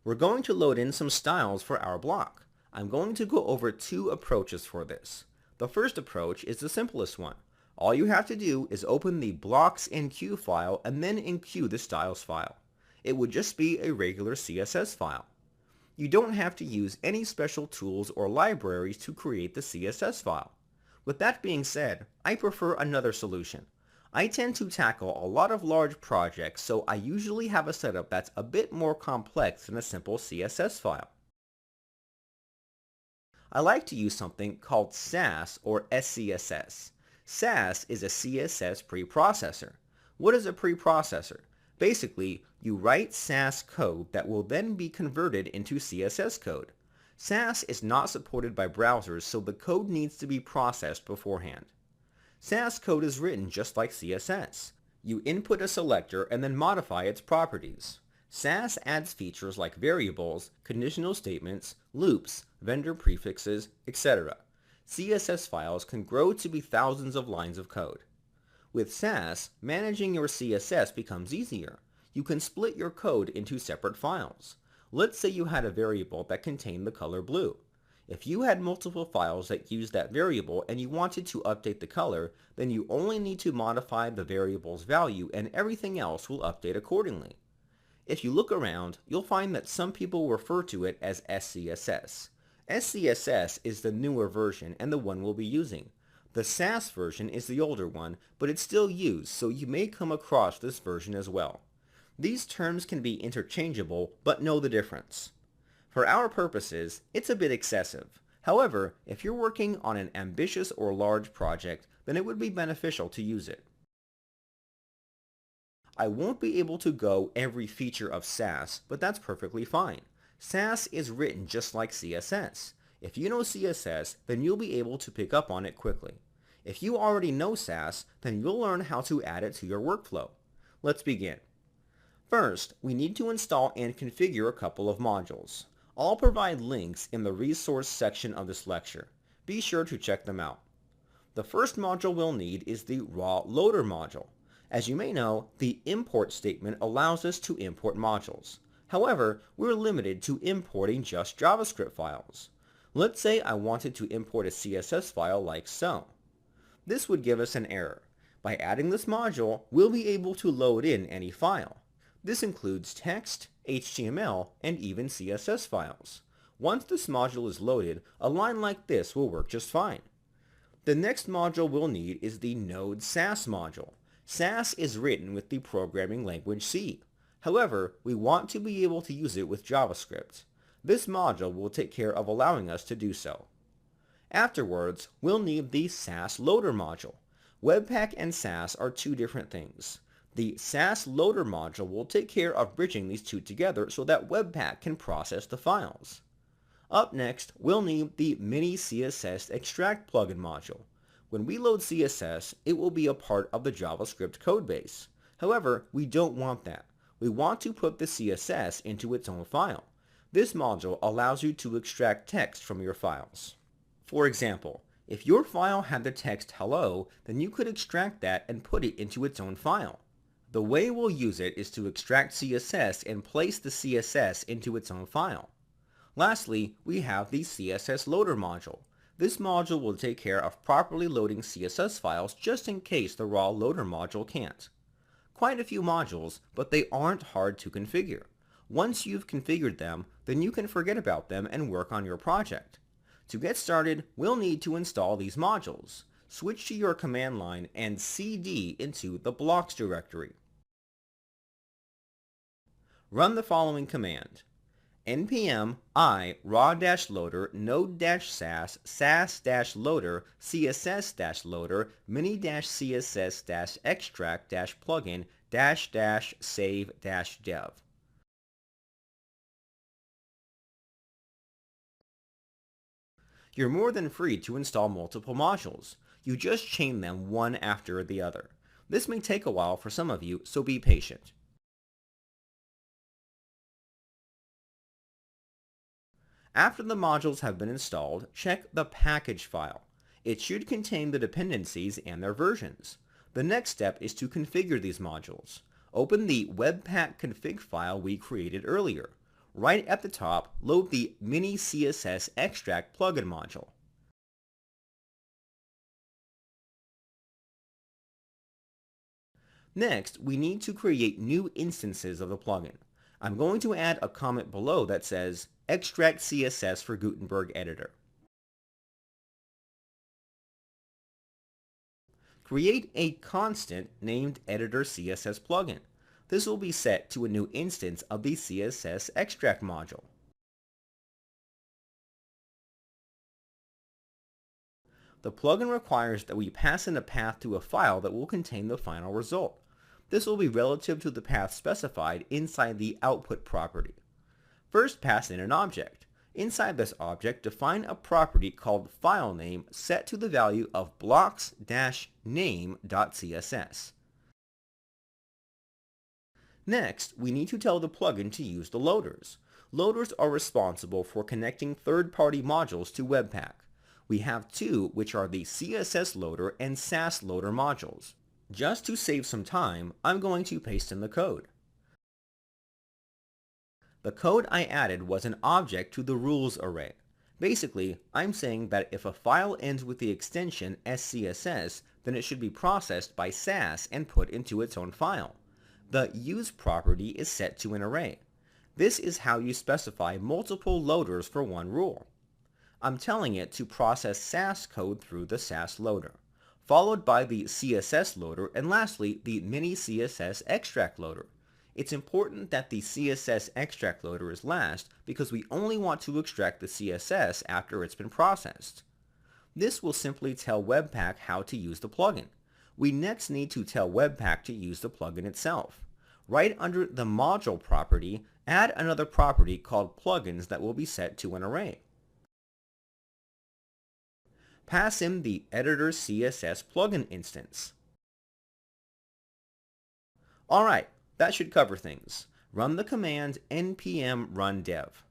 We're going to load in some styles for our block. I'm going to go over two approaches for this. The first approach is the simplest one. All you have to do is open the blocks.enqueue file and then enqueue the styles file. It would just be a regular CSS file. You don't have to use any special tools or libraries to create the CSS file. With that being said, I prefer another solution. I tend to tackle a lot of large projects, so I usually have a setup that's a bit more complex than a simple CSS file. I like to use something called Sass or SCSS. Sass is a CSS preprocessor. What is a preprocessor? Basically, you write Sass code that will then be converted into CSS code. Sass is not supported by browsers, so the code needs to be processed beforehand. Sass code is written just like CSS. You input a selector and then modify its properties. Sass adds features like variables, conditional statements, loops, vendor prefixes, etc. CSS files can grow to be thousands of lines of code. With Sass, managing your CSS becomes easier. You can split your code into separate files. Let's say you had a variable that contained the color blue. If you had multiple files that used that variable and you wanted to update the color, then you only need to modify the variable's value and everything else will update accordingly. If you look around, you'll find that some people refer to it as SCSS. SCSS is the newer version and the one we'll be using. The Sass version is the older one, but it's still used, so you may come across this version as well. These terms can be interchangeable, but know the difference. For our purposes, it's a bit excessive. However, if you're working on an ambitious or large project, then it would be beneficial to use it. I won't be able to go every feature of Sass, but that's perfectly fine. Sass is written just like CSS. If you know CSS, then you'll be able to pick up on it quickly. If you already know Sass, then you'll learn how to add it to your workflow. Let's begin. First, we need to install and configure a couple of modules. I'll provide links in the resource section of this lecture. Be sure to check them out. The first module we'll need is the raw loader module. As you may know, the import statement allows us to import modules. However, we're limited to importing just JavaScript files. Let's say I wanted to import a CSS file like so. This would give us an error. By adding this module, we'll be able to load in any file. This includes text, HTML, and even CSS files. Once this module is loaded, a line like this will work just fine. The next module we'll need is the Node Sass module. Sass is written with the programming language C. However, we want to be able to use it with JavaScript. This module will take care of allowing us to do so. Afterwards, we'll need the Sass Loader module. Webpack and Sass are two different things. The Sass Loader module will take care of bridging these two together so that Webpack can process the files. Up next, we'll need the Mini CSS Extract plugin module. When we load CSS, it will be a part of the JavaScript codebase. However, we don't want that. We want to put the CSS into its own file. This module allows you to extract text from your files. For example, if your file had the text hello, then you could extract that and put it into its own file. The way we'll use it is to extract CSS and place the CSS into its own file. Lastly, we have the CSS Loader module. This module will take care of properly loading CSS files just in case the raw loader module can't. Quite a few modules, but they aren't hard to configure. Once you've configured them, then you can forget about them and work on your project. To get started, we'll need to install these modules. Switch to your command line and cd into the blocks directory. Run the following command. npm I raw-loader node-sass sass-loader css-loader mini-css-extract-plugin --save-dev. You're more than free to install multiple modules. You just chain them one after the other. This may take a while for some of you, so be patient. After the modules have been installed, check the package file. It should contain the dependencies and their versions. The next step is to configure these modules. Open the Webpack config file we created earlier. Right at the top, load the Mini CSS Extract plugin module. Next, we need to create new instances of the plugin. I'm going to add a comment below that says Extract CSS for Gutenberg Editor. Create a constant named Editor CSS plugin. This will be set to a new instance of the CSS Extract module. The plugin requires that we pass in a path to a file that will contain the final result. This will be relative to the path specified inside the output property. First, pass in an object. Inside this object, define a property called FileName set to the value of blocks-name.css. Next, we need to tell the plugin to use the loaders. Loaders are responsible for connecting third-party modules to Webpack. We have two, which are the CSS Loader and Sass Loader modules. Just to save some time, I'm going to paste in the code. The code I added was an object to the rules array. Basically, I'm saying that if a file ends with the extension SCSS, then it should be processed by Sass and put into its own file. The use property is set to an array. This is how you specify multiple loaders for one rule. I'm telling it to process Sass code through the Sass loader, followed by the CSS loader, and lastly, the Mini CSS Extract loader. It's important that the CSS Extract loader is last because we only want to extract the CSS after it's been processed. This will simply tell Webpack how to use the plugin. We next need to tell Webpack to use the plugin itself. Right under the module property, add another property called plugins that will be set to an array. Pass in the Editor CSS plugin instance. Alright, that should cover things. Run the command npm run dev.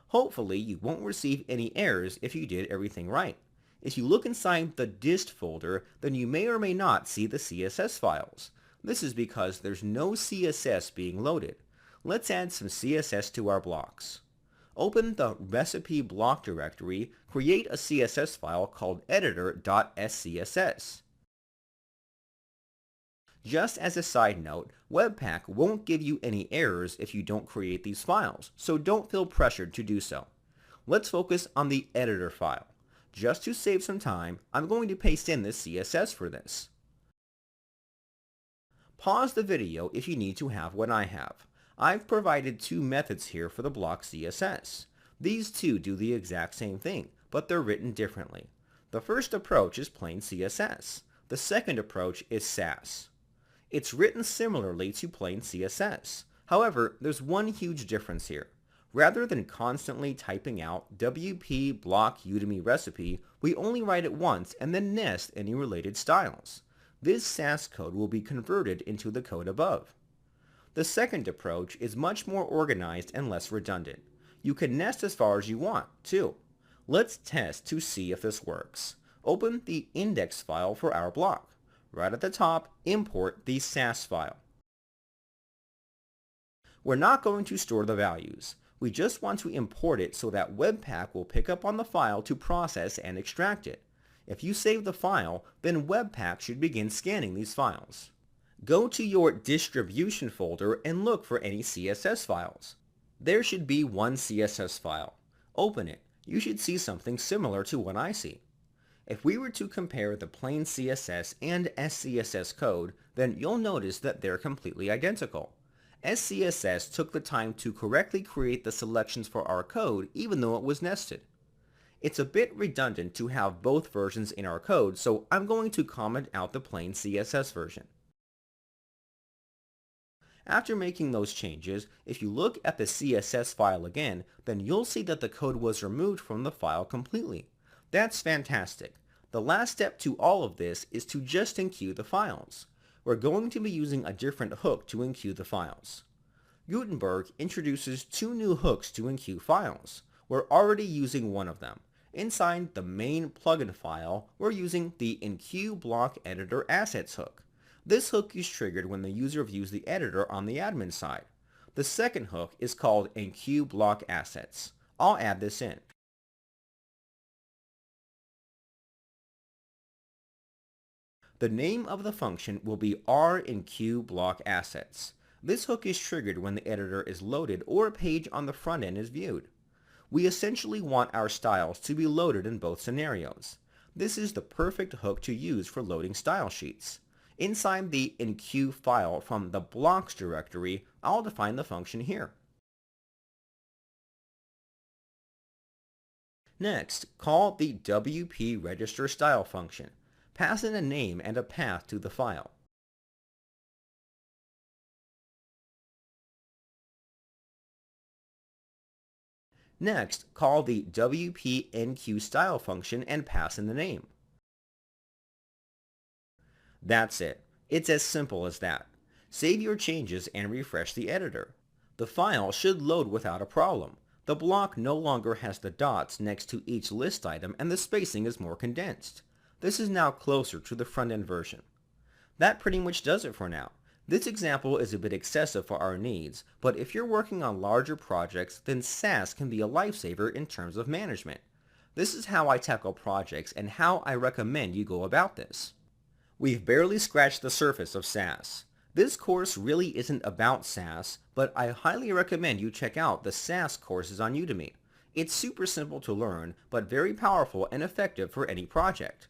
Hopefully you won't receive any errors if you did everything right. If you look inside the dist folder, then you may or may not see the CSS files. This is because there's no CSS being loaded. Let's add some CSS to our blocks. Open the recipe block directory, create a CSS file called editor.scss. Just as a side note, Webpack won't give you any errors if you don't create these files, so don't feel pressured to do so. Let's focus on the editor file. Just to save some time, I'm going to paste in the CSS for this. Pause the video if you need to have what I have. I've provided two methods here for the block CSS. These two do the exact same thing, but they're written differently. The first approach is plain CSS. The second approach is Sass. It's written similarly to plain CSS. However, there's one huge difference here. Rather than constantly typing out WP block Udemy recipe, we only write it once and then nest any related styles. This Sass code will be converted into the code above. The second approach is much more organized and less redundant. You can nest as far as you want, too. Let's test to see if this works. Open the index file for our block. Right at the top, import the Sass file. We're not going to store the values. We just want to import it so that Webpack will pick up on the file to process and extract it. If you save the file, then Webpack should begin scanning these files. Go to your distribution folder and look for any CSS files. There should be one CSS file. Open it. You should see something similar to what I see. If we were to compare the plain CSS and SCSS code, then you'll notice that they're completely identical. SCSS took the time to correctly create the selections for our code even though it was nested. It's a bit redundant to have both versions in our code, so I'm going to comment out the plain CSS version. After making those changes, if you look at the CSS file again, then you'll see that the code was removed from the file completely. That's fantastic. The last step to all of this is to just enqueue the files. We're going to be using a different hook to enqueue the files. Gutenberg introduces two new hooks to enqueue files. We're already using one of them. Inside the main plugin file, we're using the enqueue block editor assets hook. This hook is triggered when the user views the editor on the admin side. The second hook is called enqueue block assets. I'll add this in. The name of the function will be renqueue block assets. This hook is triggered when the editor is loaded or a page on the front end is viewed. We essentially want our styles to be loaded in both scenarios. This is the perfect hook to use for loading style sheets. Inside the enqueue file from the blocks directory, I'll define the function here. Next, call the WP register style function. Pass in a name and a path to the file. Next, call the WP enqueue style function and pass in the name. That's it. It's as simple as that. Save your changes and refresh the editor. The file should load without a problem. The block no longer has the dots next to each list item and the spacing is more condensed. This is now closer to the front-end version. That pretty much does it for now. This example is a bit excessive for our needs, but if you're working on larger projects, then Sass can be a lifesaver in terms of management. This is how I tackle projects and how I recommend you go about this. We've barely scratched the surface of Sass. This course really isn't about Sass, but I highly recommend you check out the Sass courses on Udemy. It's super simple to learn, but very powerful and effective for any project.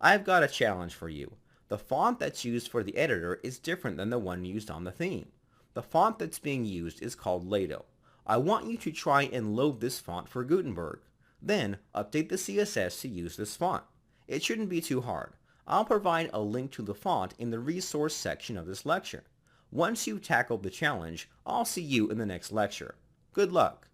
I've got a challenge for you. The font that's used for the editor is different than the one used on the theme. The font that's being used is called Lato. I want you to try and load this font for Gutenberg. Then, update the CSS to use this font. It shouldn't be too hard. I'll provide a link to the font in the resource section of this lecture. Once you've tackled the challenge, I'll see you in the next lecture. Good luck!